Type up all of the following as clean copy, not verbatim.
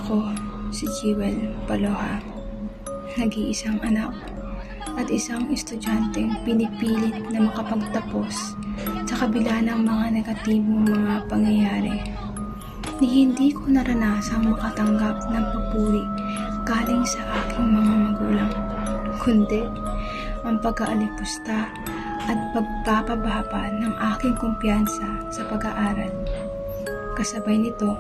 Ako, si Jewel Paloha, nag-iisang anak at isang estudyanteng pinipilit na makapagtapos sa kabila ng mga negatibong mga pangyayari. Hindi ko naranasang makatanggap ng papuri galing sa aking mga magulang, kundi ang pag-aalipusta at pagpapababa ng aking kumpiyansa sa pag-aaral. Kasabay nito,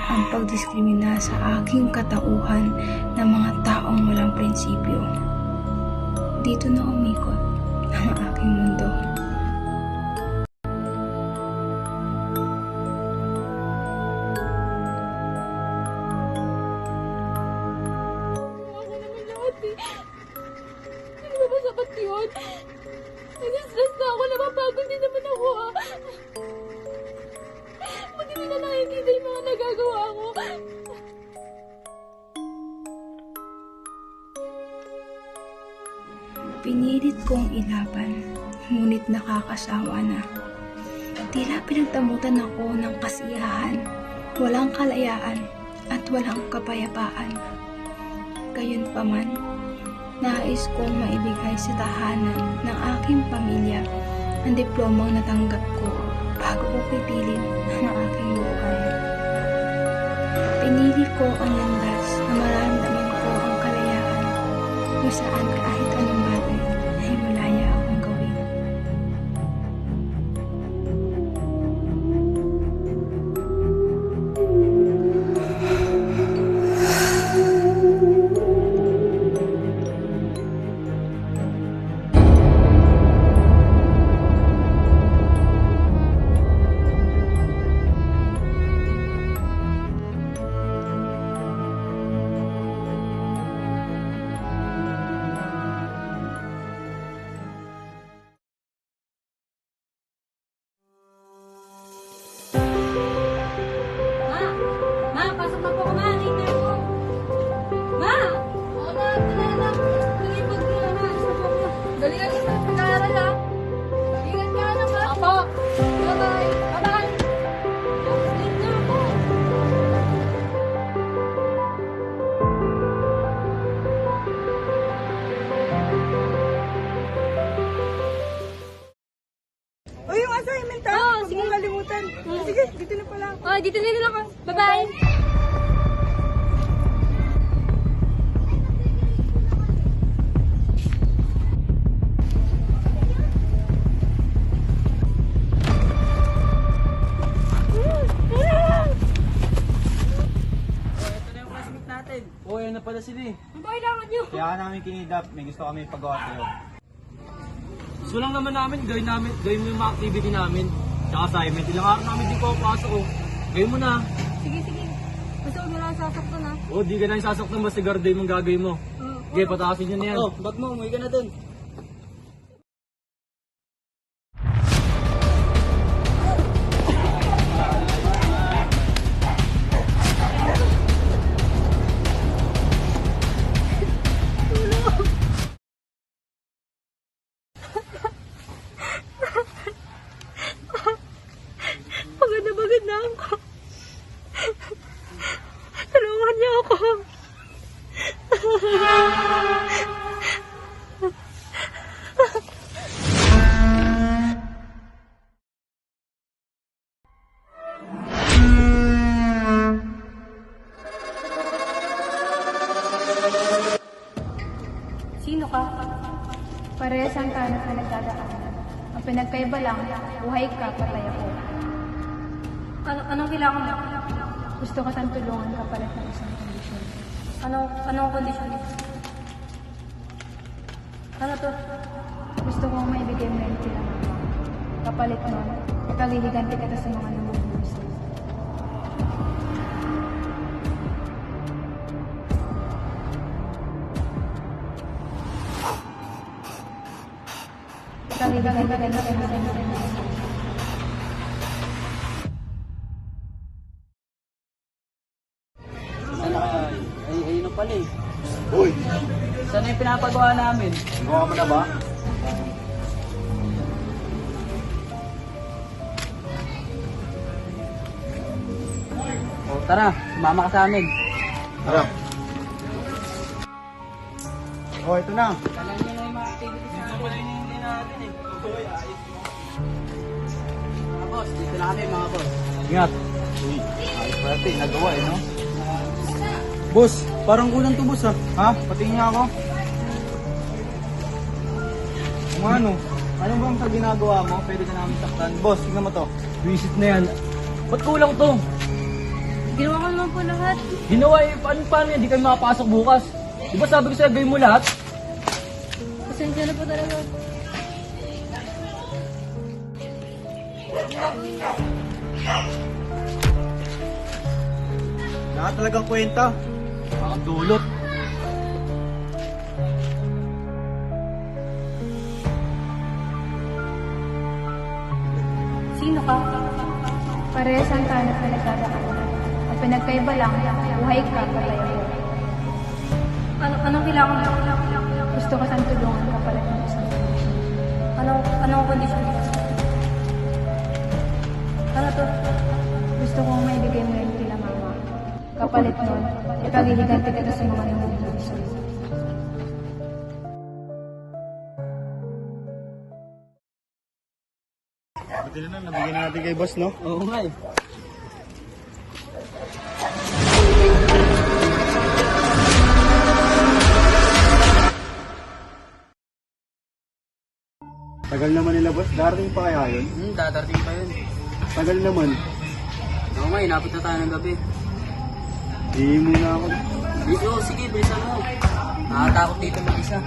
ang pagdiskrimina sa aking katauhan ng mga taong walang prinsipyo. Dito na umikot ang aking mundo. Hindi ba sapat yun? Nag-stress na ako, napapagod din naman ako Buti mo na nakikita yung mga nagagawa ko. Pinilit kong ilaban, ngunit nakakasawa na. Tila pinagdamutan ako ng kasiyahan, walang kalayaan at walang kapayapaan. Gayunpaman, nais kong maibigay sa tahanan ng aking pamilya ang diplomang natanggap ko bago ko pipilin ang aking buhay. Pinili ko ang landas na maramdaman ko ang kalayaan kung saan kahit anong bagay ay malaya akong gawin. Ma, pasok na po ako, ma. Hintayin ko. Ma! Oo na, dali na. Dali, pag-dala na. Dali ka sa pag-aaral, ha? Ingat ka na, ma. Apo. Bye-bye. Bye-bye. Late na ako. O yung assignment ha? Oo, Huwag sige. mong kalimutan. Sige, dito na pala. Oh, dito na lang ako. Bye-bye. Ito na yung classmate natin. Oo, yan na pala sila eh. Ang kailangan niyo. Kaya ka namin kinidap. May gusto kami ipagawa sa'yo. Gusto lang naman namin, gawin mo yung mga activity namin. Tsaka assignment. Ilang araw namin di ko pasok oh. Gawin mo na. Sige, sige. Basta huwag mo lang sasaktan, ha? Oo, di ka na yung sasaktan basta guardian mong gagawin mo. Oo. Sige, patakasin nyo na yan. Oo, ba't mo? Umuwi ka na dun. Pagod na ako. Tulungan niyo ako. Sino ka? Parehas ang tayo na pinagdadaanan. Ang pinagkaiba lang, buhay ka, patay ako. Anong kailangan mo? Gusto ko tang tulungan ka pala ng isang kondisyon. Anong kondisyon? Ano to? Gusto kong maibigay mo yung kila mama. Kapalit nun, ipaghihiganti kita sa mga namumuno sa'yo. Ipaghihiganti kita sa mga namumuno sa'yo. Sana kaya? Ayun na pala eh. Uy! Sana yung pinapagawa namin? Gawa mo na ba? O tara, sumama ka sa amin. Tara. Oh, ito na. Alam niyo na yung mga activities na pala hindi natin eh. Mga boss, dito na kami mga boss. Ingat. Uy, ayos pa natin. Nagawa no? Boss, parang kulang to boss ha? Patingin nga ako. Kung ano? Ano bang sa ginagawa mo? Pwede ka namin saktan. Boss, tingnan mo to. Visit na yan. Ba't kulang to? Ginawa ko naman po lahat. Ginawa eh, paano yan? Di kayo makapasok bukas. Di ba sabi ko sa'yo, gawin mo lahat? Pasensya na po talaga. Lahat talagang kwenta. Mga dulot. Sino ka? Parehas ang tayo na pinagdadaanan. Ang pinagkaiba lang, buhay ka, patay ako. Anong kailangan mo? Gusto ko saan tulungan ka pala ng isang Anong kondisyon? Ano to? Gusto kong maibigay mo yun kila mama. Kapalit nun, ipaghihiganti kita sa mga nangyayari sa'yo. Buti na nabigyan na natin kay boss, no? Oo nga eh. Tagal naman nila boss. Darating pa kaya yun? Dadating pa yun. Tagal naman. Oo nga, inabot na tayo ng gabi. Hihingi muna ako. Sige, bilisan mo. Nakatakot dito mag-isa.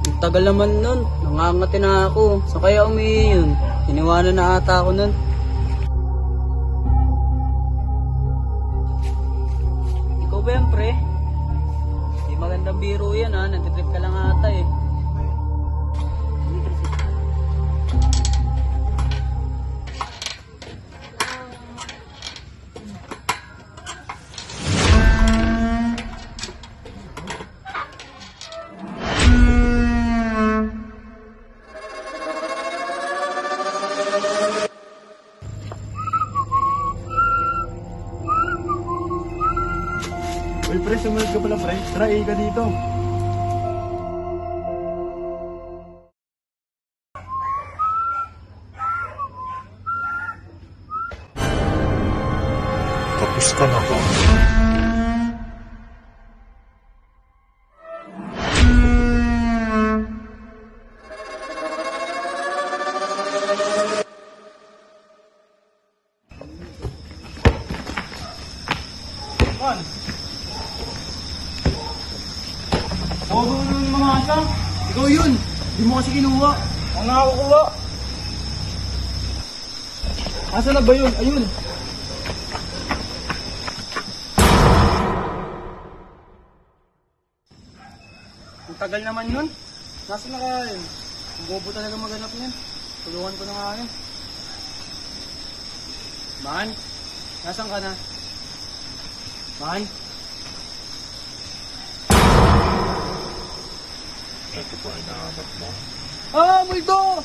Ang tagal naman nun. Nangangati na ako. Saan kaya umihi yun? Iniwanan na ata ako nun. Ikaw ba yan, pre? Di magandang biro yan ha. Nagtitrip ka lang ata eh. Uy, pre, sumunod ka pala, pre. Tara, ka dito. Tapos ka na ba? Man! Ako doon yung mga asang. Ikaw yun. Di mo kasi kinuha. Ang nakakuha. Asa na ba yun? Ayun. Ang tagal naman yun. Nasa na kaya yun? Ang bobo talaga maganap yan. Tulungan ko na nga yun. Man? Nasaan ka na? Man? Ito ba hinahanap mo? Ah, multo!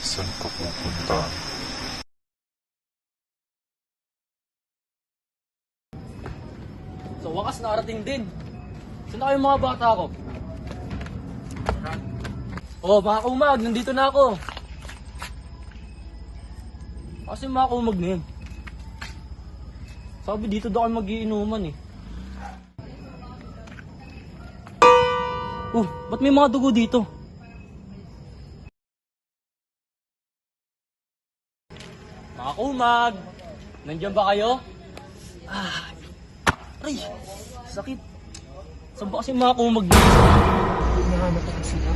Saan ka pupunta? So wakas nakarating din. Saan na kayong mga bata ko? Oh, mga kumag, nandito na ako. Kasi mga kumag na yun. Sabi dito daw kayo mag-iinuman eh. Ba't may mga dugo dito? Mga kumag, nandiyan ba kayo? Aray, sakit. Saan ba kasi mga kumag dito? Hinahanap ako sila.